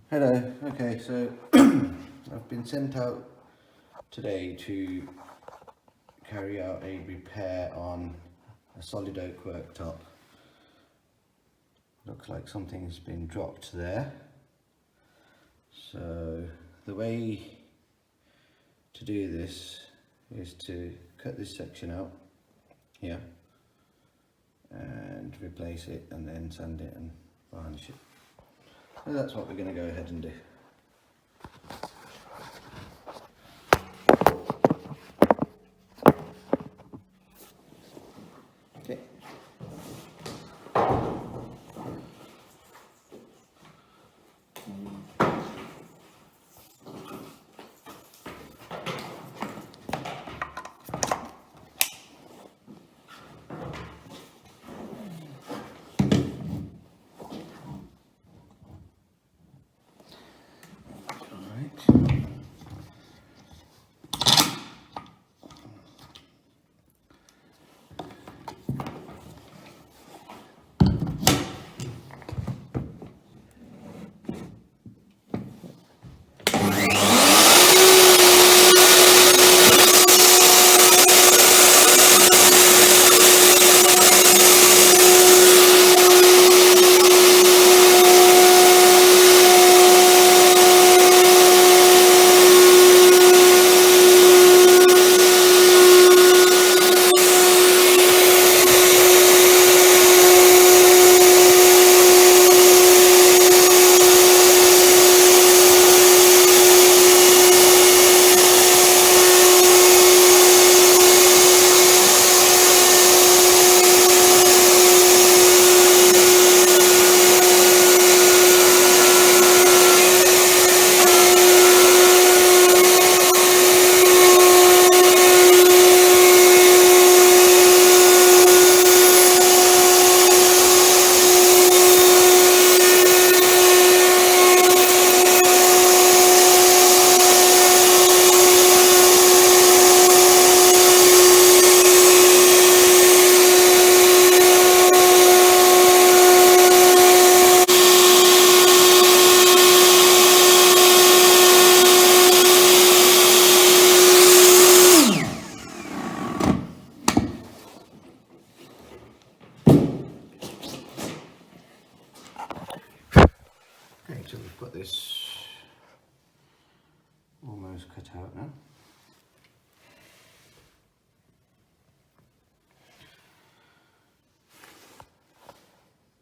Hello, okay, so I've been sent out today to carry out a repair on a solid oak worktop. Looks like something's been dropped there. So the way to do this is to cut this section out here and replace it and then sand it and varnish it. So that's what we're going to go ahead and do. Okay. Okay, so we've got this almost cut out now.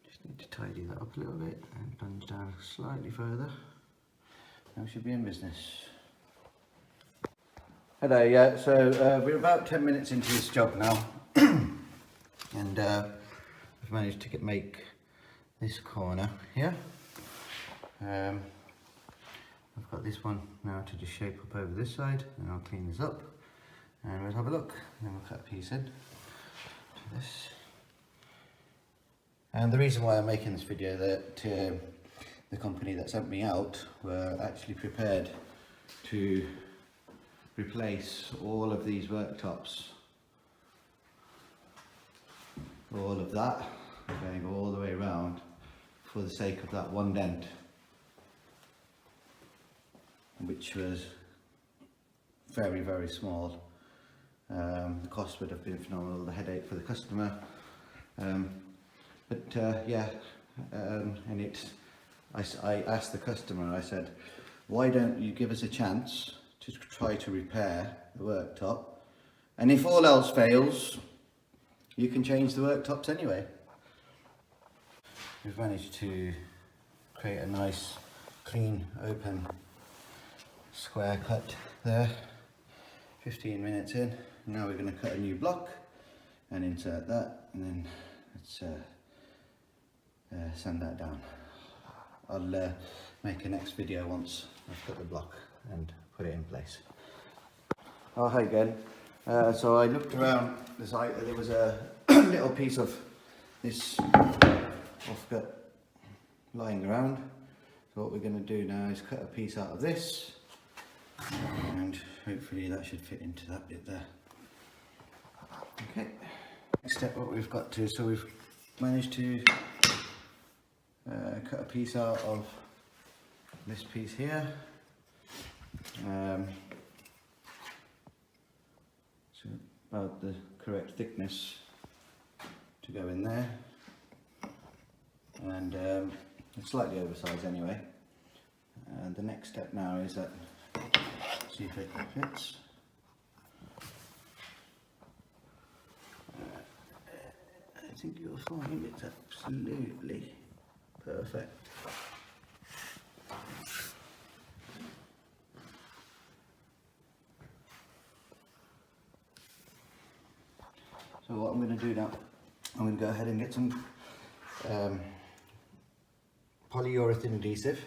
Just need to tidy that up a little bit and plunge down slightly further. Now we should be in business. Hello, yeah, so we're about 10 minutes into this job now and I've managed to make this corner here. I've got this one now to just shape up over this side, and I'll clean this up and we'll have a look, and then we'll cut a piece in to this. And the reason why I'm making this video, that the company that sent me out were actually prepared to replace all of these worktops, all of that, going all the way around, for the sake of that one dent, which was very, very small. The cost would have been phenomenal, the headache for the customer, yeah, and I asked the customer, I said, why don't you give us a chance to try to repair the worktop, and if all else fails, you can change the worktops anyway. We've managed to create a nice, clean, open square cut there. 15 minutes in. Now we're going to cut a new block and insert that, and then let's sand that down. I'll make a next video once I've cut the block and put it in place. Oh, hi again. So I looked around the site, there was a little piece of this offcut lying around. So what we're going to do now is cut a piece out of this, and hopefully that should fit into that bit there. Okay, next step, what we've got to, so we've managed to cut a piece out of this piece here. So about the correct thickness to go in there, and it's slightly oversized anyway. And the next step now is that, see if it fits. I think you'll find it's absolutely perfect. So what I'm going to do now, I'm going to go ahead and get some polyurethane adhesive,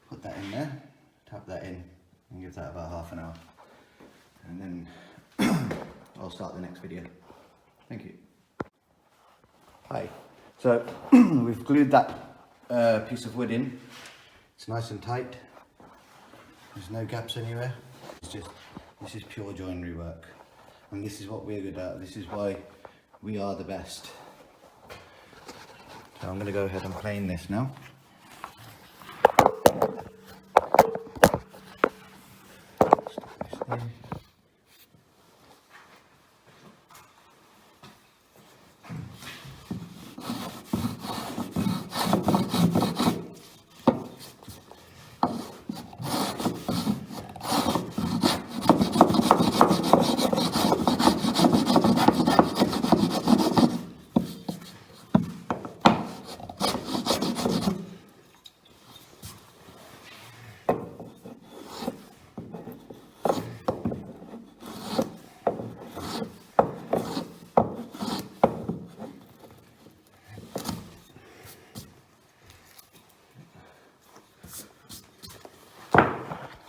put that in there, tap that in and give that about half an hour, and then I'll start the next video. Thank you. Hi, so we've glued that piece of wood in. It's nice and tight, there's no gaps anywhere. This is pure joinery work. And this is what we're good at. This is why we are the best. So I'm going to go ahead and plane this now. Stick this in.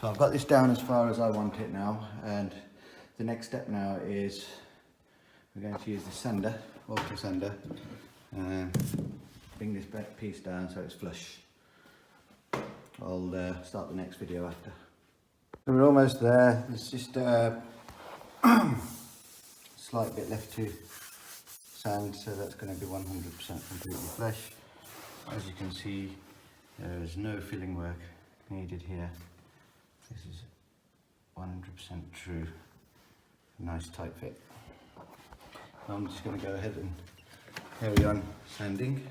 So I've got this down as far as I want it now, and the next step now is we're going to use the sander, Worktop sander, and bring this piece down so it's flush. I'll start the next video after. So we're almost there. There's just a slight bit left to sand, so that's going to be 100% completely flush. As you can see, there is no filling work needed here. This is 100% true, nice tight fit. I'm just going to go ahead and carry on sanding.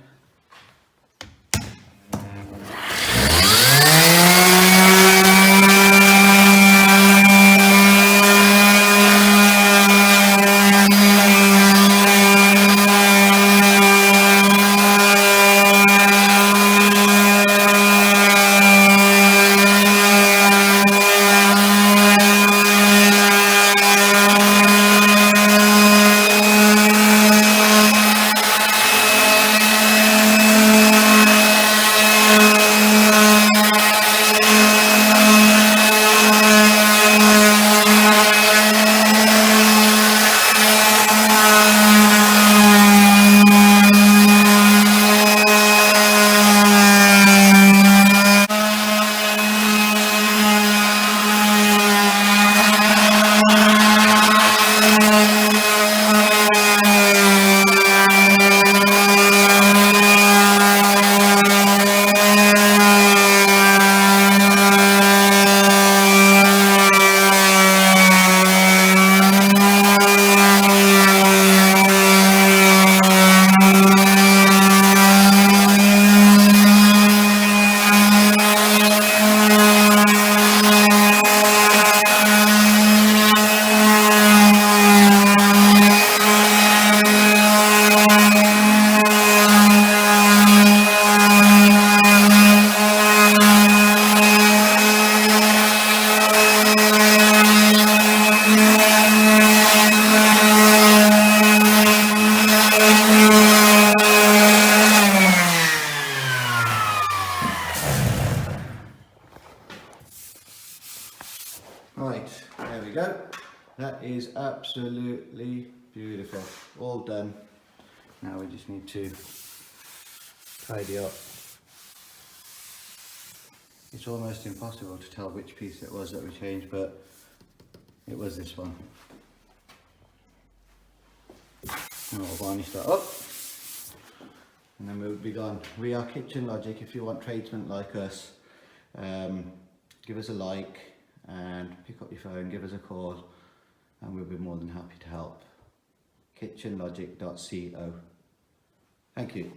Right, there we go. That is absolutely beautiful. All done. Now we just need to tidy up. It's almost impossible to tell which piece it was that we changed, but it was this one. And I'll varnish that up. and then we'll be gone. We are Kitchen Logic. If you want tradesmen like us, give us a like and pick up your phone, give us a call, and we'll be more than happy to help. kitchenlogic.co. Thank you.